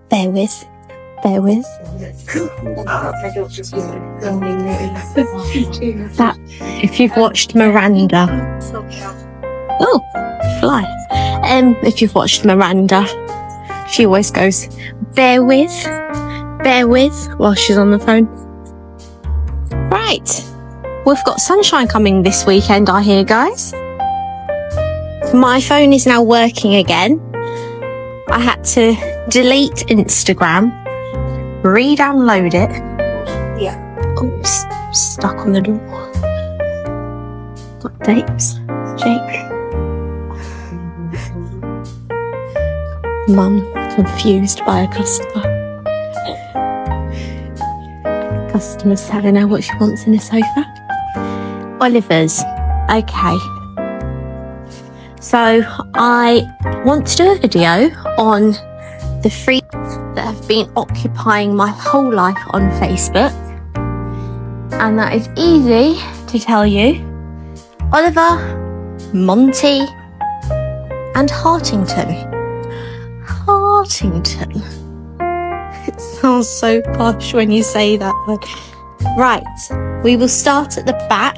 Bear with. That, if you've watched Miranda. Oh, fly. If you've watched Miranda, she always goes, bear with, while she's on the phone. Right. We've got sunshine coming this weekend, I hear, guys. My phone is now working again. I had to delete Instagram, re-download it. Yeah. Oops, stuck on the door. Got dates. Jake. Mum confused by a customer. Customer's telling her what she wants in a sofa. Oliver's. Okay. So I want to do a video on the free that have been occupying my whole life on Facebook. And that is easy to tell you. Oliver, Monty, and Hartington. Hartington. It sounds so posh when you say that word. Right, we will start at the back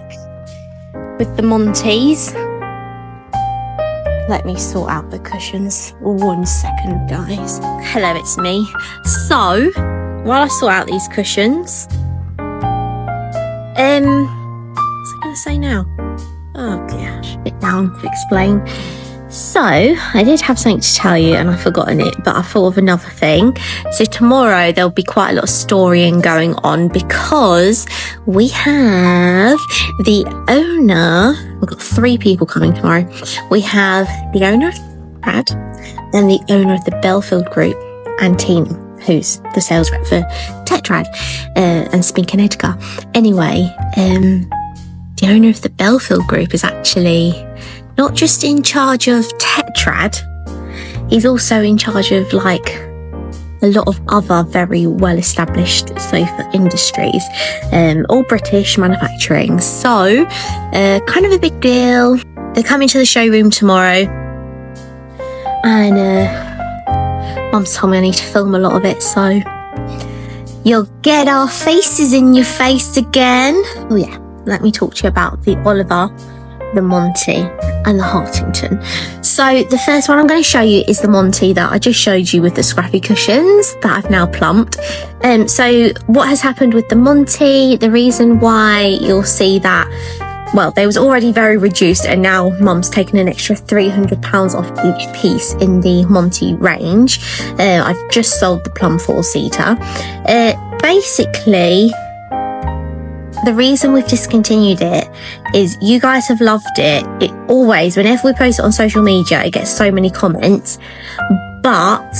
with the Montys. Let me sort out the cushions. 1 second, guys. Hello, it's me. So, while I sort out these cushions, what's I going to say now? Oh gosh, sit down to explain. So, I did have something to tell you and I've forgotten it, but I thought of another thing. So tomorrow there'll be quite a lot of storying going on because we have the owner. We've got 3 people coming tomorrow. We have the owner of Brad and the owner of the Belfield Group and Tina, who's the sales rep for Tetrad and Spink and Edgar. Anyway, the owner of the Belfield Group is actually not just in charge of Tetrad, he's also in charge of like a lot of other very well-established sofa industries, all British manufacturing. So, kind of a big deal. They're coming to the showroom tomorrow, and Mum's told me I need to film a lot of it, so you'll get our faces in your face again. Oh yeah, let me talk to you about the Oliver, the Monty, and the Hartington. So the first one I'm going to show you is the Monty that I just showed you with the scrappy cushions that I've now plumped. So what has happened with the Monty, the reason why you'll see that, well, they was already very reduced and now Mum's taken an extra £300 off each piece in the Monty range. I've just sold the plum 4-seater. Basically, the reason we've discontinued it is you guys have loved it. It always, whenever we post it on social media, it gets so many comments. But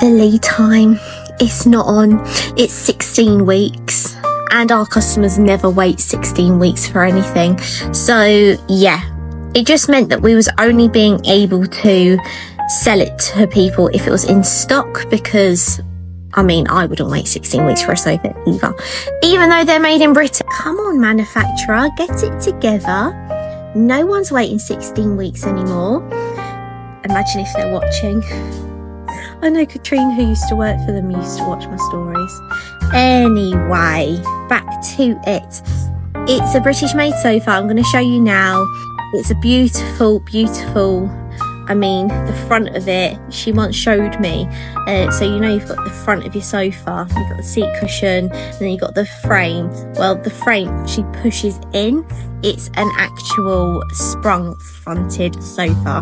the lead time, it's not on. It's 16 weeks. And our customers never wait 16 weeks for anything. So, yeah, it just meant that we was only being able to sell it to people if it was in stock because, I mean, I wouldn't wait 16 weeks for a sofa either. Even though they're made in Britain. Come on, manufacturer, get it together. No one's waiting 16 weeks anymore. Imagine if they're watching. I know Katrine, who used to work for them, used to watch my stories. Anyway, back to it. It's a British made sofa. I'm going to show you now. It's a beautiful, beautiful, I mean, the front of it, she once showed me. So you know you've got the front of your sofa, you've got the seat cushion, and then you've got the frame. Well, the frame, she pushes in. It's an actual sprung fronted sofa,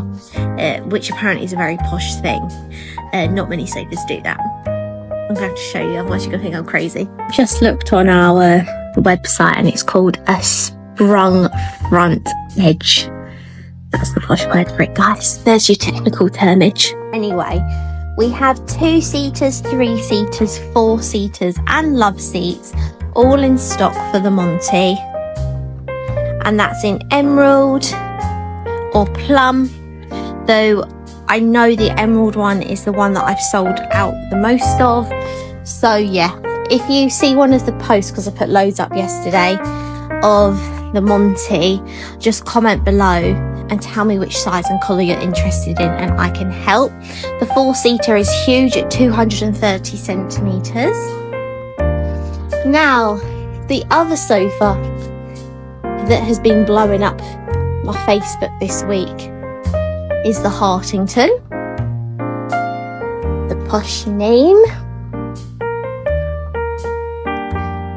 which apparently is a very posh thing. Not many sofas do that. I'm going to have to show you, otherwise you're going to think I'm crazy. Just looked on our website and it's called a sprung front edge. That's the posh word for it, guys. There's your technical termage. Anyway, we have 2-seaters, 3-seaters, 4-seaters, and love seats, all in stock for the Monty. And that's in emerald or plum, though I know the emerald one is the one that I've sold out the most of. So yeah, if you see one of the posts, because I put loads up yesterday of the Monty, just comment below and tell me which size and colour you're interested in, and I can help. The 4-seater is huge at 230 centimetres. Now, the other sofa that has been blowing up my Facebook this week is the Hartington. The posh name.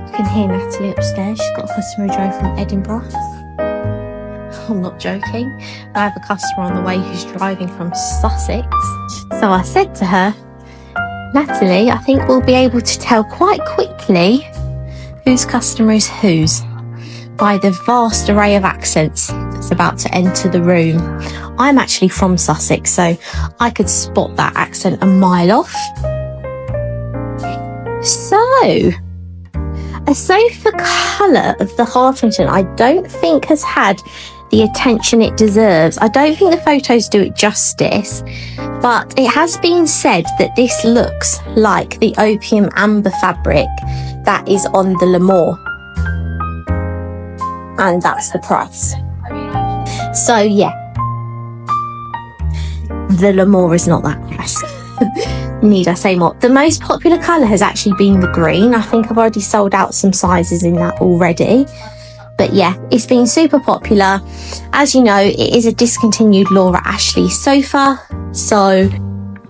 You can hear Natalie upstairs. She's got a customer who drove from Edinburgh. I'm not joking. I have a customer on the way who's driving from Sussex. So I said to her, Natalie, I think we'll be able to tell quite quickly whose customer is whose by the vast array of accents that's about to enter the room. I'm actually from Sussex, so I could spot that accent a mile off. So, a sofa colour of the Hartington I don't think has had the attention it deserves. I don't think the photos do it justice, but it has been said that this looks like the opium amber fabric that is on the L'Amour, and that's the price. So yeah, the L'Amour is not that price. Need I say more? The most popular colour has actually been the green. I think I've already sold out some sizes in that already. But yeah, it's been super popular. As you know, it is a discontinued Laura Ashley sofa, so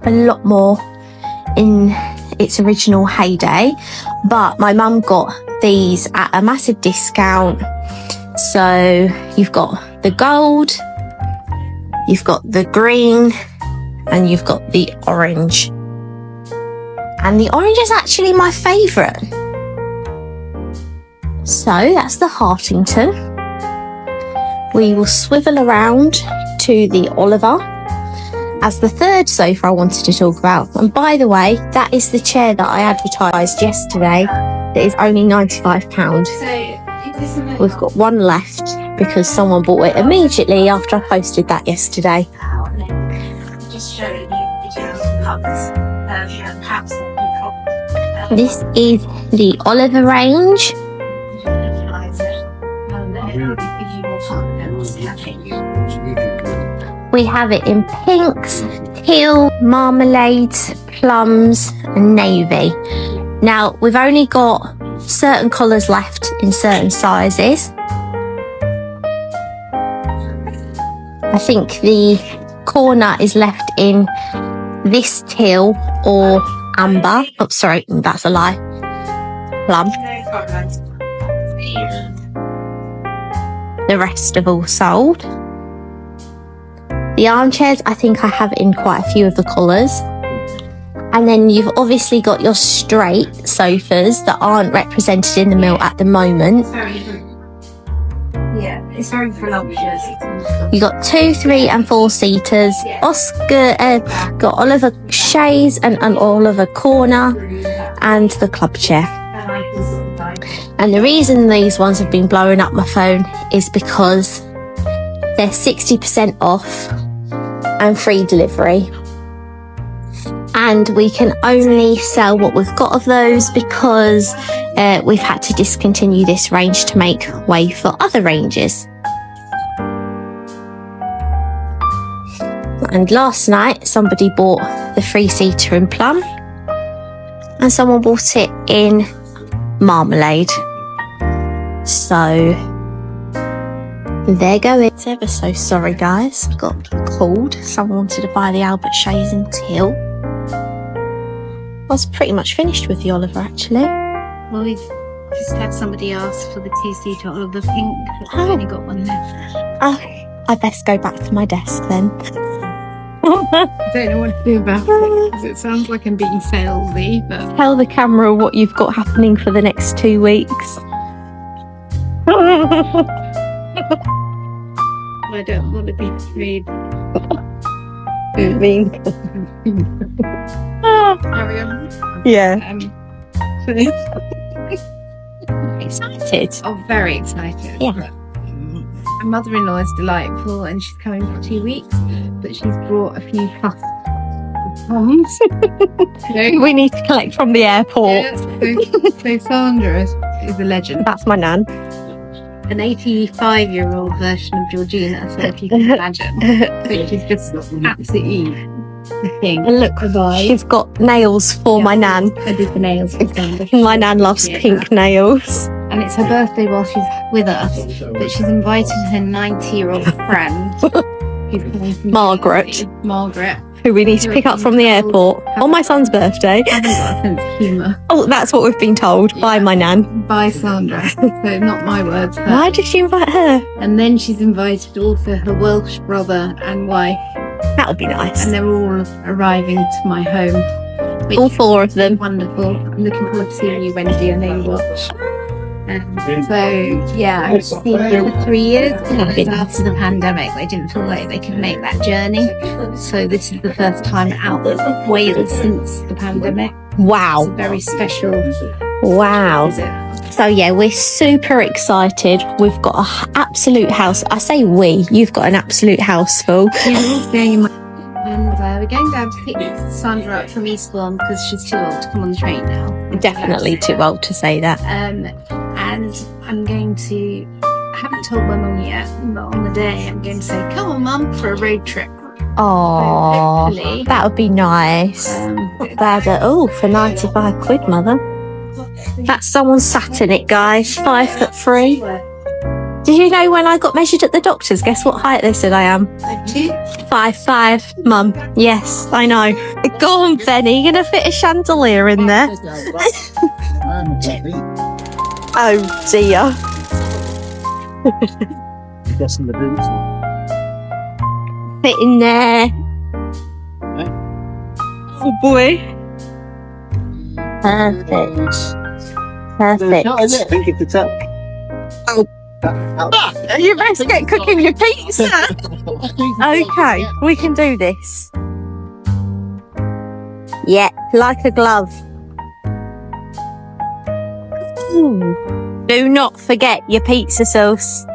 a lot more in its original heyday. But my mum got these at a massive discount. So you've got the gold, you've got the green, and you've got the orange. And the orange is actually my favourite. So that's the Hartington. We will swivel around to the Oliver as the third sofa I wanted to talk about. And by the way, that is the chair that I advertised yesterday that is only £95. We've got one left because someone bought it immediately after I posted that yesterday. Just showing you the covers. This is the Oliver range. We have it in pinks, teal, marmalades, plums and navy. Now, we've only got certain colours left in certain sizes. I think the corner is left in this teal or amber. Oh, sorry, that's a lie. Plum. The rest have all sold. The armchairs, I think I have in quite a few of the colours. And then you've obviously got your straight sofas that aren't represented in the mill at the moment. Yeah, it's very voluptuous. You got 2, 3 and 4 seaters. Oscar got Oliver chaise and an Oliver corner and the club chair. And the reason these ones have been blowing up my phone is because they're 60% off and free delivery. And we can only sell what we've got of those because we've had to discontinue this range to make way for other ranges. And last night somebody bought the 3-seater in plum and someone bought it in marmalade. So there going. It's ever so sorry guys, I got called. Someone wanted to buy the Albert chaise in teal. I was pretty much finished with the Oliver actually. Well, we've just had somebody ask for the 2-seater Oliver pink, but we've only got one left. Oh, I best go back to my desk then. I don't know what to do about it because it sounds like I'm being salesy, but Tell the camera what you've got happening for the next 2 weeks. I don't want to be rude. Carry on. Yeah. Excited. Oh, very excited. Yeah. My mother-in-law is delightful and she's coming for 2 weeks, but she's brought a few plums. We need to collect from the airport. Yeah, so Sandra is a legend. That's my nan. an 85-year-old version of Georgina, so if you can imagine. So she's just absolutely pink. And look, she's got nails for my nan. I did the nails for them. My nan loves pink nails. And it's her birthday while she's with us, but she's invited her 90-year-old friend, who's coming from Margaret, who we need to pick up from the airport on my son's birthday. Hasn't got a sense of humour. Oh, that's what we've been told by my nan. By Sandra. So not my words. Her. Why did she invite her? And then she's invited also her Welsh brother and wife. That would be nice. And they're all arriving to my home. All 4 of them. Wonderful. I'm looking forward to seeing you, Wendy, on They Watch. So yeah, I've seen her for 3 years. After the pandemic, they didn't feel like they could make that journey. So this is the first time out of Wales since the pandemic. Wow. It's a very special visit. So yeah, we're super excited. We've got an absolute house. I say we, you've got an absolute house full. Yeah, we're all staying in my... And we're going down to pick Sandra up from Eastbourne because she's too old to come on the train now. Definitely too old to say that. And I'm going to... I haven't told my mum yet, but on the day I'm going to say, come on mum, for a road trip. Oh, so that would be nice. For 95 quid, mother. That's someone sat in it, guys. 5'3". Did you know when I got measured at the doctor's, guess what height they said I am? 5'5", mum. Yes, I know. Go on, Benny, you're gonna fit a chandelier in there. Oh dear. Fit in there. Oh boy. Perfect. Oh. You best get cooking your pizza. Okay, we can do this. Yeah, like a glove. Ooh. Do not forget your pizza sauce.